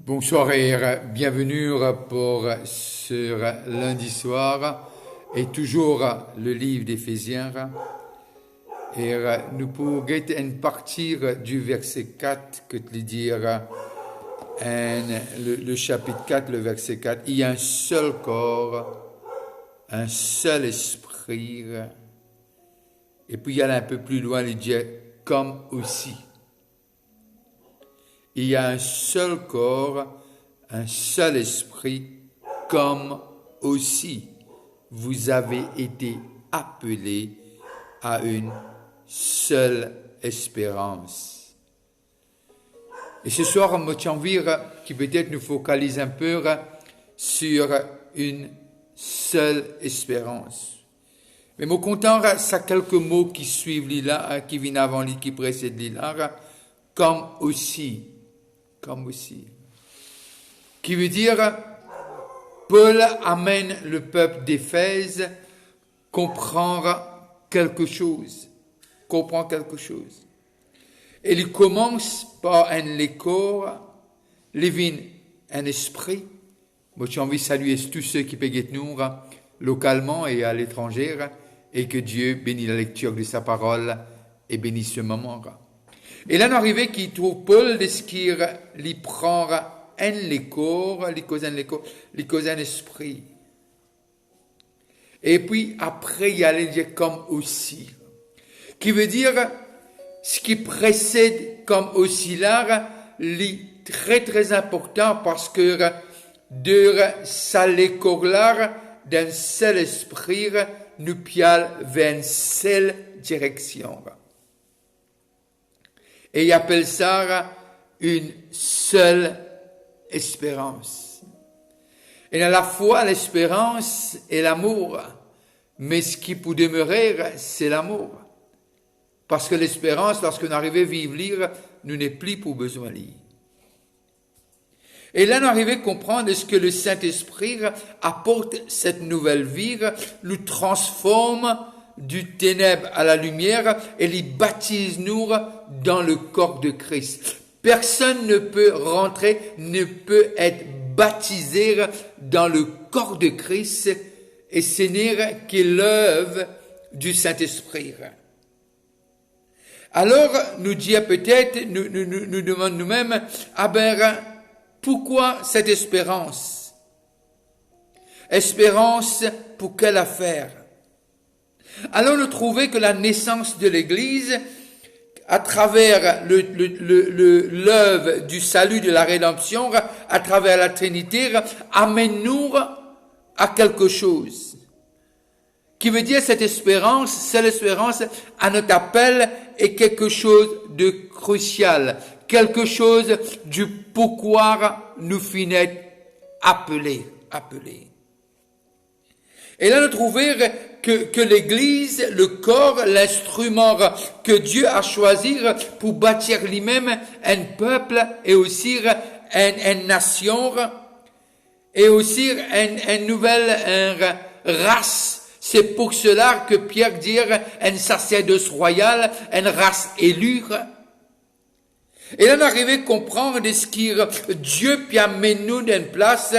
Bonsoir et bienvenue pour ce lundi soir et toujours le livre d'Éphésiens. Et nous pourrons une partie du verset 4 que tu dire le chapitre 4, le verset 4. Il y a un seul corps, un seul esprit. Et puis il y a un peu plus loin, il dit comme aussi. Il y a un seul corps, un seul esprit, comme aussi vous avez été appelés à une seule espérance. Et ce soir, je tiens envie qui peut-être nous focalise un peu sur une seule espérance. Mais mon content, ça quelques mots qui suivent là, qui viennent avant lui, qui précèdent là, comme aussi. Qui veut dire, Paul amène le peuple d'Éphèse comprendre quelque chose. Et il commence par un corps, il vient un esprit. Moi, j'ai envie de saluer tous ceux qui peuvent nous localement et à l'étranger, et que Dieu bénisse la lecture de sa parole et bénisse ce moment. Et là, on arrive qui trouve Paul de ce qu'il lui prend un corps, lui cause un esprit. Et puis, après, il y a le dire comme aussi. Qui veut dire, ce qui précède comme aussi là, est très très important parce que de ça corps là, d'un seul esprit, nous piale vers une seule direction. Et il appelle ça une seule espérance. Et à la fois l'espérance et l'amour, mais ce qui peut demeurer, c'est l'amour. Parce que l'espérance, lorsqu'on arrive à vivre lire, nous n'est plus pour besoin de lire. Et là, nous arrivons à comprendre ce que le Saint-Esprit apporte cette nouvelle vie, nous transforme du ténèbre à la lumière et les baptise nous dans le corps de Christ. Personne ne peut rentrer, ne peut être baptisé dans le corps de Christ et ce n'est que l'œuvre du Saint-Esprit. Alors, nous disons peut-être, nous demandons nous-mêmes, pourquoi cette espérance? Espérance pour quelle affaire? Alors, nous trouvons que la naissance de l'Église, à travers l'œuvre du salut, de la rédemption, à travers la Trinité, amène-nous à quelque chose. Qui veut dire cette espérance, c'est l'espérance à notre appel est quelque chose de crucial, quelque chose du pourquoi nous finissons appelés. Et là, nous trouvons que l'Église, le corps, l'instrument que Dieu a choisi pour bâtir lui-même un peuple et aussi une nation et aussi une nouvelle race. C'est pour cela que Pierre dit un sacerdoce royal, une race élue. Et là, on arrive à comprendre de ce que Dieu peut amener nous dans une place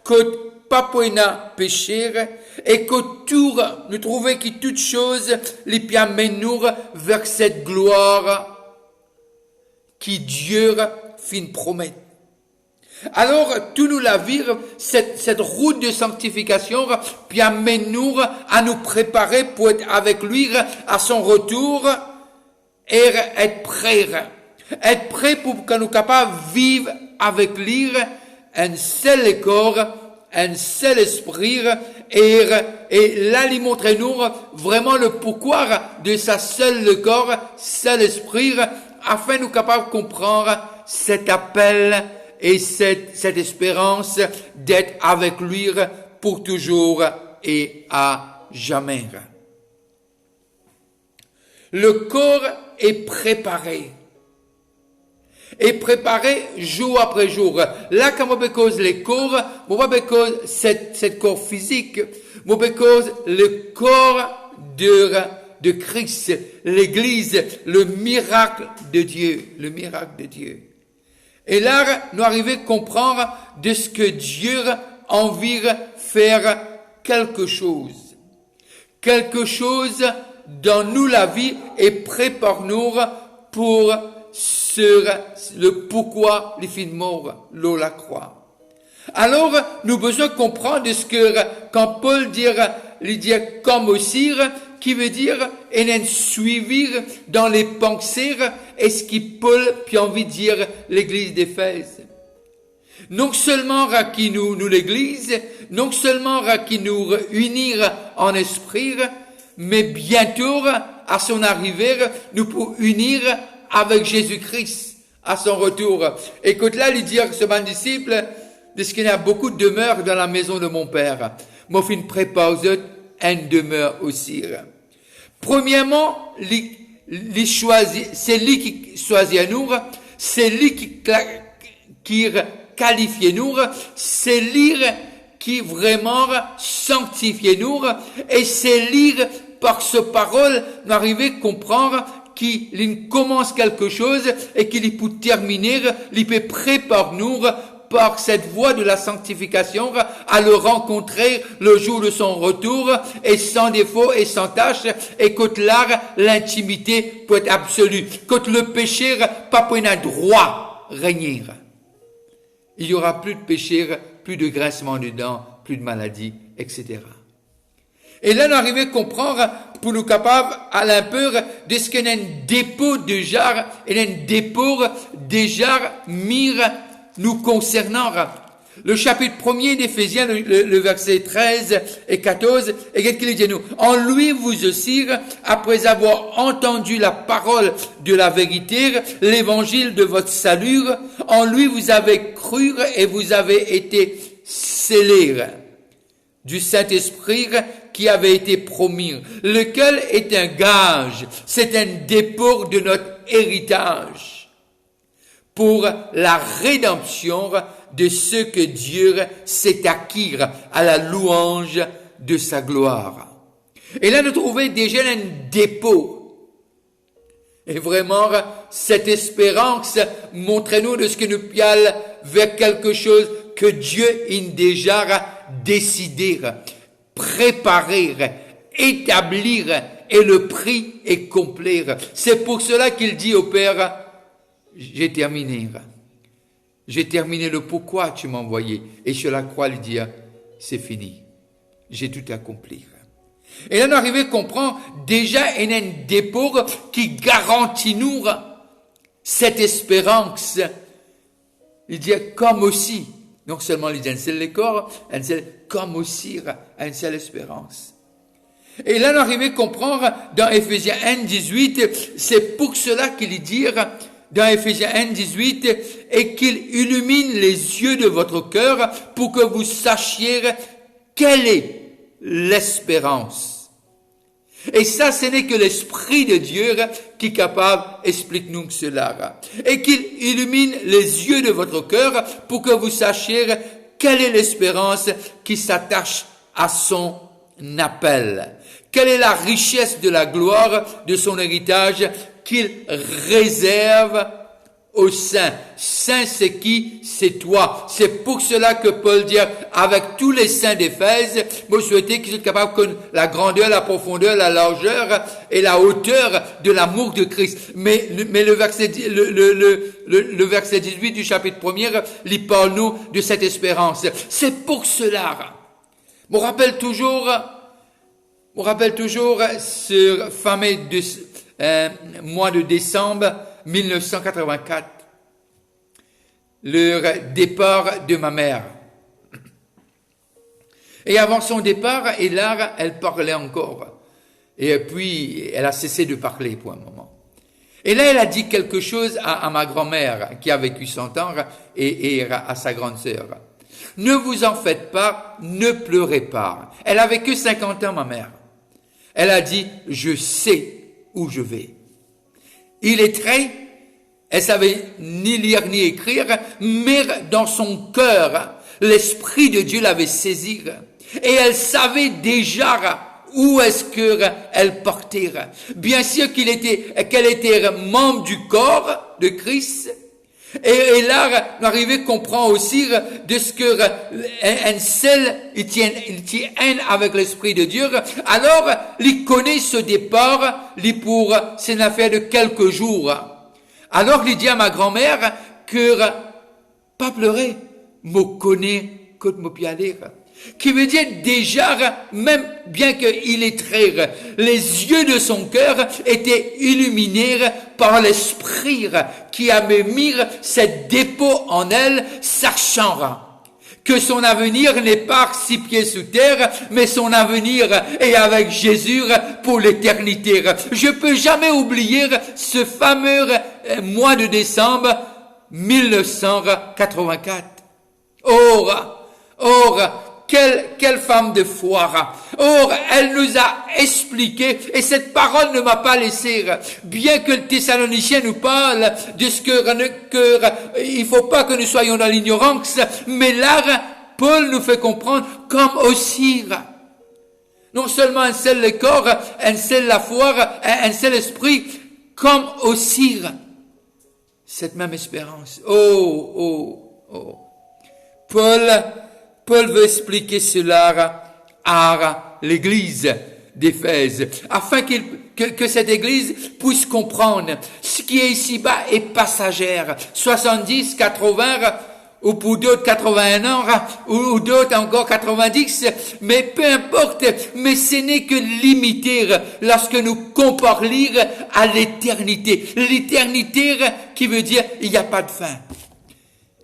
que pas pour péché et que tout, nous trouvons que toute chose les peut amener nous vers cette gloire qui Dieu fin promet. Alors, tout nous la vivre, cette route de sanctification, puis amène-nous à nous préparer pour être avec lui à son retour et être prêt. Être prêt pour que nous soyons capables de vivre avec lui un seul corps, un seul esprit, et là, il montre nous vraiment le pourquoi de sa seule corps, seul esprit, afin de nous capables de comprendre cet appel et cette espérance d'être avec lui pour toujours et à jamais. Le corps est préparé. Et préparé jour après jour. Là, quand on cause les corps, on va cause cette corps physique, on cause le corps de Christ, l'Église, le miracle de Dieu. Et là, nous arrivons à comprendre de ce que Dieu a envie de faire quelque chose. Quelque chose dans nous la vie et prépare-nous pour sur le pourquoi les films morts, l'eau la croix. Alors, nous besoin comprendre ce que, quand Paul dit comme aussi, qui veut dire, et suivre dans les pensées, et ce qui Paul puis envie de dire l'église d'Éphèse. Non seulement qui nous l'église, non seulement qui nous unir en esprit, mais bientôt, à son arrivée, nous pouvons unir avec Jésus-Christ à son retour. Écoute là, il dit à ce bon disciple, parce qu'il y a beaucoup de demeures dans la maison de mon Père. Moi, je prépare une demeure aussi. Premièrement, c'est lui qui choisit nous, c'est lui qui qualifie nous, c'est lui qui vraiment sanctifie nous, et c'est lui par sa parole, nous arrivons à comprendre qu'il commence quelque chose et qu'il peut terminer, il peut préparer nous par cette voie de la sanctification à le rencontrer le jour de son retour et sans défaut et sans tâche, et que là, l'intimité peut être absolue, que le péché pas pour un droit régner. Il y aura plus de péché, plus de grincement de dents, plus de maladies, etc. Et là, nous arrivons à comprendre, pour nous capables, à l'imper, de ce qu'il y a un dépôt de jarre, et un dépôt de jarre mire nous concernant. Le chapitre 1er d'Éphésiens, le verset 13 et 14, et qu'est-ce qu'il dit nous? En lui vous aussi, après avoir entendu la parole de la vérité, l'évangile de votre salut, en lui vous avez cru et vous avez été scellés du Saint-Esprit qui avait été promis, lequel est un gage, c'est un dépôt de notre héritage pour la rédemption de ce que Dieu s'est acquis à la louange de sa gloire. Et là, nous trouvons déjà un dépôt. Et vraiment, cette espérance montre-nous de ce que nous piale vers quelque chose que Dieu a déjà décidé, préparer, établir, et le prix est complet. C'est pour cela qu'il dit au Père, j'ai terminé. J'ai terminé le pourquoi tu m'as envoyé. Et sur la croix, il dit, c'est fini. J'ai tout accompli. Et là, nous arrivons à comprendre, déjà, il y a un dépôt qui garantit nous cette espérance. Il dit, comme aussi, non seulement il dit un seul corps, un seul, comme aussi, une seule espérance. Et là, nous arrivons à comprendre, dans Éphésiens 1, 18, c'est pour cela qu'il dit, dans Éphésiens 1, 18, et qu'il illumine les yeux de votre cœur pour que vous sachiez quelle est l'espérance. Et ça, ce n'est que l'Esprit de Dieu qui est capable, explique-nous cela. Et qu'il illumine les yeux de votre cœur pour que vous sachiez quelle est l'espérance qui s'attache à son appel. Quelle est la richesse de la gloire de son héritage qu'il réserve aux saints. Saint, c'est qui? C'est toi. C'est pour cela que Paul dit, avec tous les saints d'Éphèse, moi je souhaitais qu'ils soient capables de connaître la grandeur, la profondeur, la largeur et la hauteur de l'amour de Christ. Mais le verset 18 du chapitre 1er, il parle nous de cette espérance. C'est pour cela. Je me rappelle toujours ce fameux mois de décembre 1984, le départ de ma mère. Et avant son départ, et là, elle parlait encore. Et puis, elle a cessé de parler pour un moment. Et là, elle a dit quelque chose à ma grand-mère, qui a vécu 100 ans, et à sa grande sœur. Ne vous en faites pas, ne pleurez pas. Elle avait que 50 ans, ma mère. Elle a dit, je sais où je vais. Il est très, elle savait ni lire ni écrire, mais dans son cœur, l'Esprit de Dieu l'avait saisie. Et elle savait déjà où est-ce qu'elle partait. Bien sûr qu'elle était membre du corps de Christ, Et là, nous arrivons à comprendre aussi de ce que un seul, il tient un avec l'Esprit de Dieu. Alors, il connaît ce départ, il pour, c'est une affaire de quelques jours. Alors, il dit à ma grand-mère que, pas pleurer, me connaît, que me pialer. Qui veut dire déjà, même bien qu'il est très, les yeux de son cœur étaient illuminés par l'Esprit qui a mis ce dépôt en elle, sachant que son avenir n'est pas 6 pieds sous terre, mais son avenir est avec Jésus pour l'éternité. Je peux jamais oublier ce fameux mois de décembre 1984. Or, quelle femme de foi. Or, elle nous a expliqué, et cette parole ne m'a pas laissé, bien que le Thessaloniciens nous parle de ce que il faut pas que nous soyons dans l'ignorance, mais là, Paul nous fait comprendre comme aussi, non seulement un seul le corps, un seul la foi, un seul esprit, comme aussi cette même espérance. Paul veut expliquer cela à l'église d'Éphèse, afin que cette église puisse comprendre ce qui est ici-bas est passagère. 70, 80, ou pour d'autres 81 ans, ou d'autres encore 90, mais peu importe, mais ce n'est que limité lorsque nous comparons à l'éternité. L'éternité qui veut dire il n'y a pas de fin.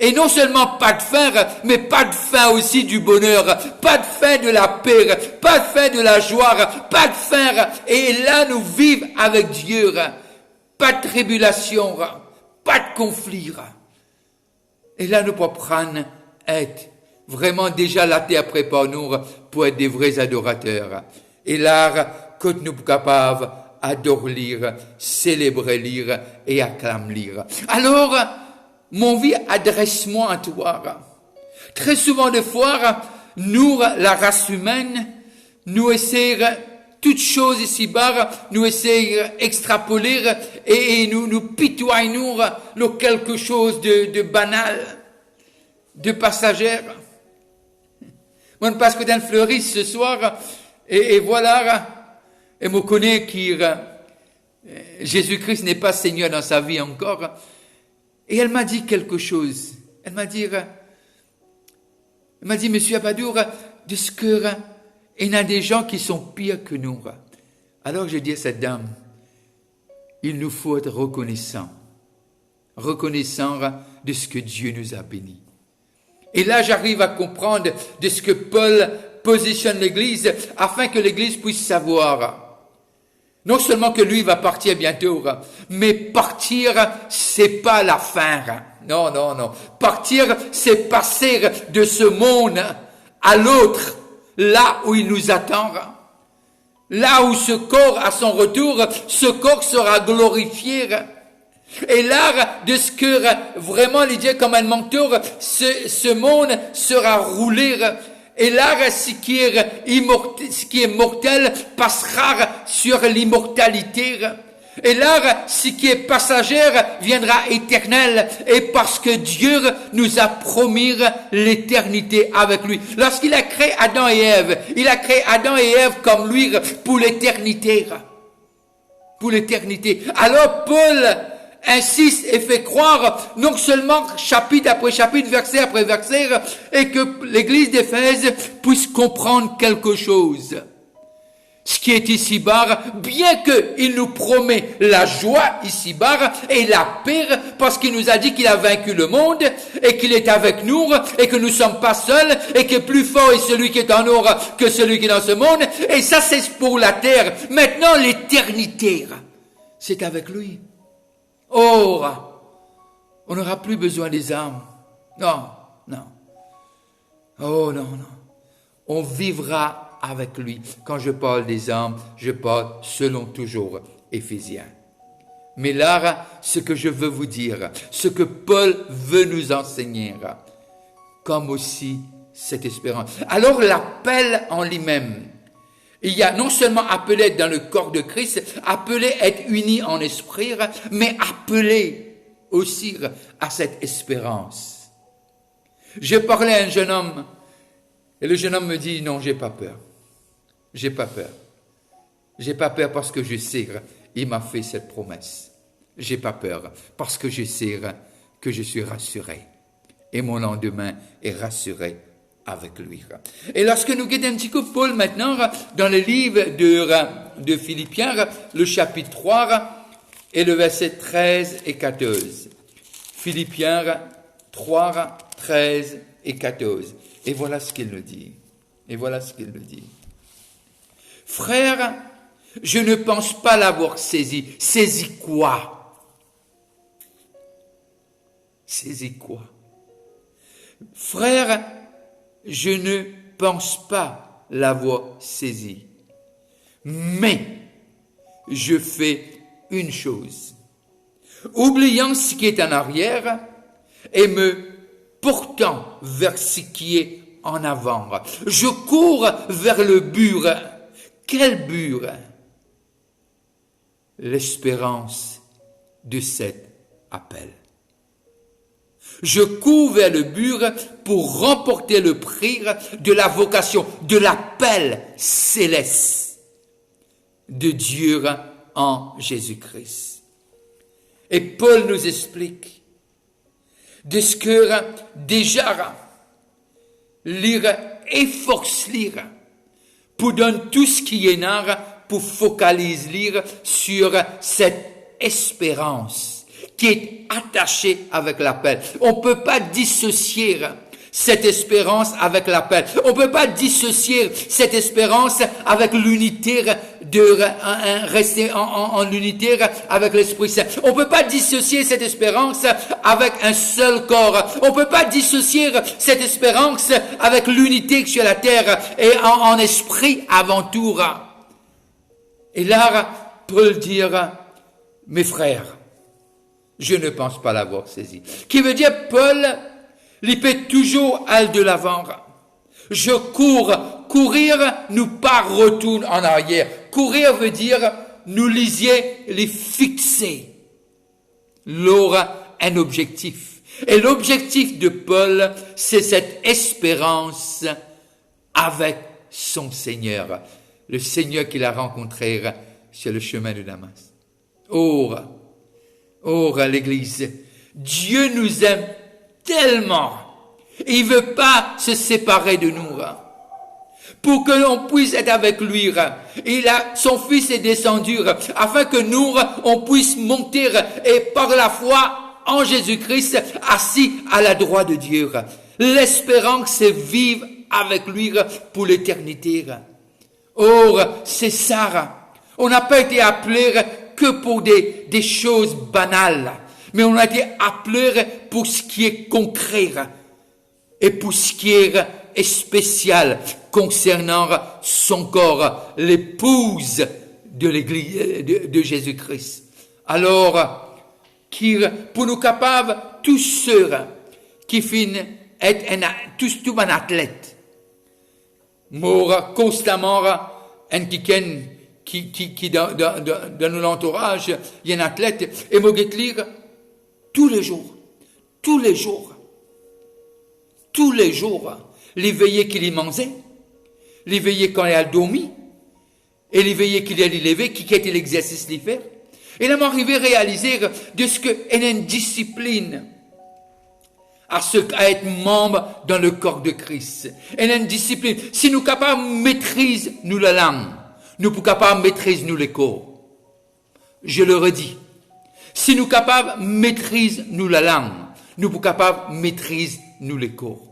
Et non seulement pas de fin, mais pas de fin aussi du bonheur, pas de fin de la paix, pas de fin de la joie, pas de fin. Et là, nous vivons avec Dieu. Pas de tribulation, pas de conflit. Et là, nous pouvons prendre, être vraiment déjà la terre prépare nous pour être des vrais adorateurs. Et là, que nous sommes capables d'adorer lire, célébrer lire et acclamer lire. Alors, mon vie, adresse-moi à toi. Très souvent de fois, nous, la race humaine, nous essayons toutes choses ici-bas, nous essayons d'extrapoler et nous pitoyons quelque chose de banal, de passagère. Moi, parce que dans le fleuriste ce soir, et voilà, et me connaît que Jésus-Christ n'est pas Seigneur dans sa vie encore. Et elle m'a dit quelque chose. Elle m'a dit, Monsieur Abadour, de ce que il y a des gens qui sont pires que nous. Alors j'ai dit à cette dame, il nous faut être reconnaissant de ce que Dieu nous a bénis. Et là, j'arrive à comprendre de ce que Paul positionne l'Église, afin que l'Église puisse savoir. Non seulement que lui va partir bientôt, mais partir, c'est pas la fin. Non. Partir, c'est passer de ce monde à l'autre, là où il nous attend. Là où ce corps, à son retour, ce corps sera glorifié. Et là, de ce que vraiment, il dit comme un mentor, ce monde sera roulé. Et là, ce qui est mortel passera sur l'immortalité. Et là, ce qui est passagère viendra éternel. Et parce que Dieu nous a promis l'éternité avec lui. Lorsqu'il a créé Adam et Ève, il a créé Adam et Ève comme lui pour l'éternité. Pour l'éternité. Alors Paul insiste et fait croire, non seulement chapitre après chapitre, verset après verset, et que l'église d'Éphèse puisse comprendre quelque chose. Ce qui est ici-bas, bien qu'il nous promet la joie ici-bas et la paix, parce qu'il nous a dit qu'il a vaincu le monde, et qu'il est avec nous, et que nous ne sommes pas seuls, et que plus fort est celui qui est en nous que celui qui est dans ce monde, et ça c'est pour la terre. Maintenant l'éternité, c'est avec lui. Or, on n'aura plus besoin des âmes. Non. Oh non. On vivra avec lui. Quand je parle des âmes, je parle selon toujours Éphésiens. Mais là, ce que je veux vous dire, ce que Paul veut nous enseigner, comme aussi cette espérance. Alors l'appel en lui-même, il y a non seulement appelé à être dans le corps de Christ, appelé à être unis en esprit, mais appelé aussi à cette espérance. Je parlais à un jeune homme, et le jeune homme me dit, non, j'ai pas peur. J'ai pas peur. J'ai pas peur parce que je sais, il m'a fait cette promesse. J'ai pas peur parce que je sais que je suis rassuré. Et mon lendemain est rassuré avec lui. Et lorsque nous guettons un petit coup Paul maintenant, dans le livre de Philippiens, le chapitre 3 et le verset 13 et 14. Philippiens 3, 13 et 14. Et voilà ce qu'il nous dit. Et voilà ce qu'il nous dit. Frère, je ne pense pas l'avoir saisi. Saisi quoi? Saisi quoi? Frère, je ne pense pas l'avoir saisi. Mais je fais une chose. Oubliant ce qui est en arrière et me portant vers ce qui est en avant. Je cours vers le but. Quel but? L'espérance de cet appel. Je cours vers le but pour remporter le prix de la vocation, de l'appel céleste de Dieu en Jésus-Christ. Et Paul nous explique de ce que déjà lire et force lire pour donner tout ce qui est là pour focaliser lire sur cette espérance qui est attachée avec l'appel. On ne peut pas dissocier cette espérance avec l'appel. On ne peut pas dissocier cette espérance avec l'unité rester en l'unité avec l'Esprit Saint. On ne peut pas dissocier cette espérance avec un seul corps. On ne peut pas dissocier cette espérance avec l'unité sur la terre et en esprit avant tout. Et là, Paul dit, mes frères, je ne pense pas l'avoir saisi. Qui veut dire, Paul, il peut toujours aller de l'avant. Je cours. Courir, nous pas retourne en arrière. Courir veut dire, nous lisiez les fixer. L'aura un objectif. Et l'objectif de Paul, c'est cette espérance avec son Seigneur. Le Seigneur qu'il a rencontré sur le chemin de Damas. Oh, l'Église, Dieu nous aime tellement. Il veut pas se séparer de nous. Pour que l'on puisse être avec lui. Son Fils est descendu afin que nous, on puisse monter et par la foi en Jésus-Christ assis à la droite de Dieu. L'espérance, c'est vivre avec lui pour l'éternité. Or, c'est ça. On n'a pas été appelé que pour des choses banales, mais on a été appelé pour ce qui est concret et pour ce qui est spécial concernant son corps, l'épouse de l'Église de Jésus-Christ. Alors, pour nous capables, tous ceux qui finissent être tout un athlète, mort constamment, un qui dans l'entourage, il y a un athlète, et moi lire tous les jours, les veillées qu'il y mangeait, les veillées quand il a dormi, et les veillées qu'il a levé, qui était l'exercice d'y faire. Et là, m'arrivé à réaliser de ce qu'est une discipline à être membre dans le corps de Christ. Et une discipline. Si nous sommes capables de maîtriser nous la langue, nous sommes capables de maîtriser nous les corps. Je le redis. Si nous sommes capables de maîtriser nous la langue, nous sommes capables de maîtriser nous les corps.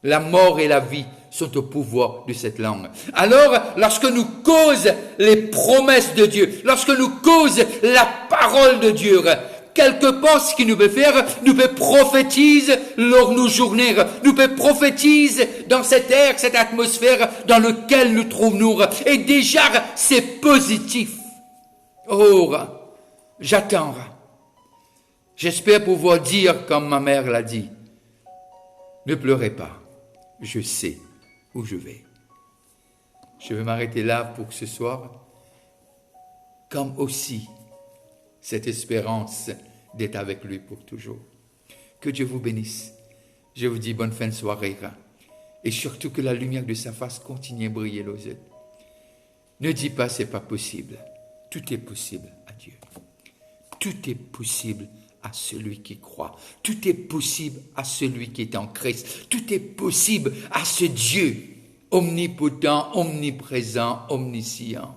La mort et la vie sont au pouvoir de cette langue. Alors, lorsque nous causons les promesses de Dieu, lorsque nous causons la parole de Dieu, quelque part, ce qu'il nous peut faire, nous peut prophétiser lors de nos journées, nous peut prophétiser dans cette air, cette atmosphère dans laquelle nous trouvons. Et déjà, c'est positif. Oh, j'attends. J'espère pouvoir dire, comme ma mère l'a dit, ne pleurez pas, je sais où je vais. Je vais m'arrêter là pour ce soir, comme aussi cette espérance d'être avec lui pour toujours. Que Dieu vous bénisse. Je vous dis bonne fin de soirée. Et surtout que la lumière de sa face continue à briller aux yeux. Ne dis pas c'est pas possible. Tout est possible à Dieu. Tout est possible à celui qui croit. Tout est possible à celui qui est en Christ. Tout est possible à ce Dieu omnipotent, omniprésent, omniscient.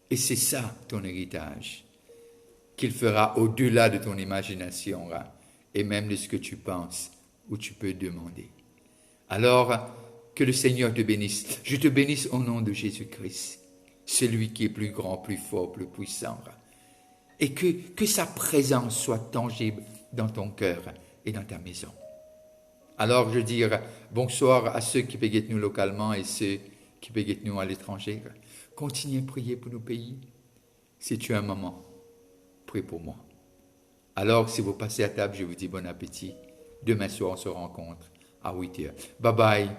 Et c'est ça ton héritage, qu'il fera au-delà de ton imagination et même de ce que tu penses ou tu peux demander. Alors, que le Seigneur te bénisse. Je te bénisse au nom de Jésus-Christ, celui qui est plus grand, plus fort, plus puissant. Et que sa présence soit tangible dans ton cœur et dans ta maison. Alors, je dis bonsoir à ceux qui peuvent nous localement et ceux qui peuvent nous à l'étranger. Continuez à prier pour nos pays. Si tu as un moment, prie pour moi. Alors, si vous passez à table, je vous dis bon appétit. Demain soir, on se rencontre à 8h. Bye bye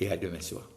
et à demain soir.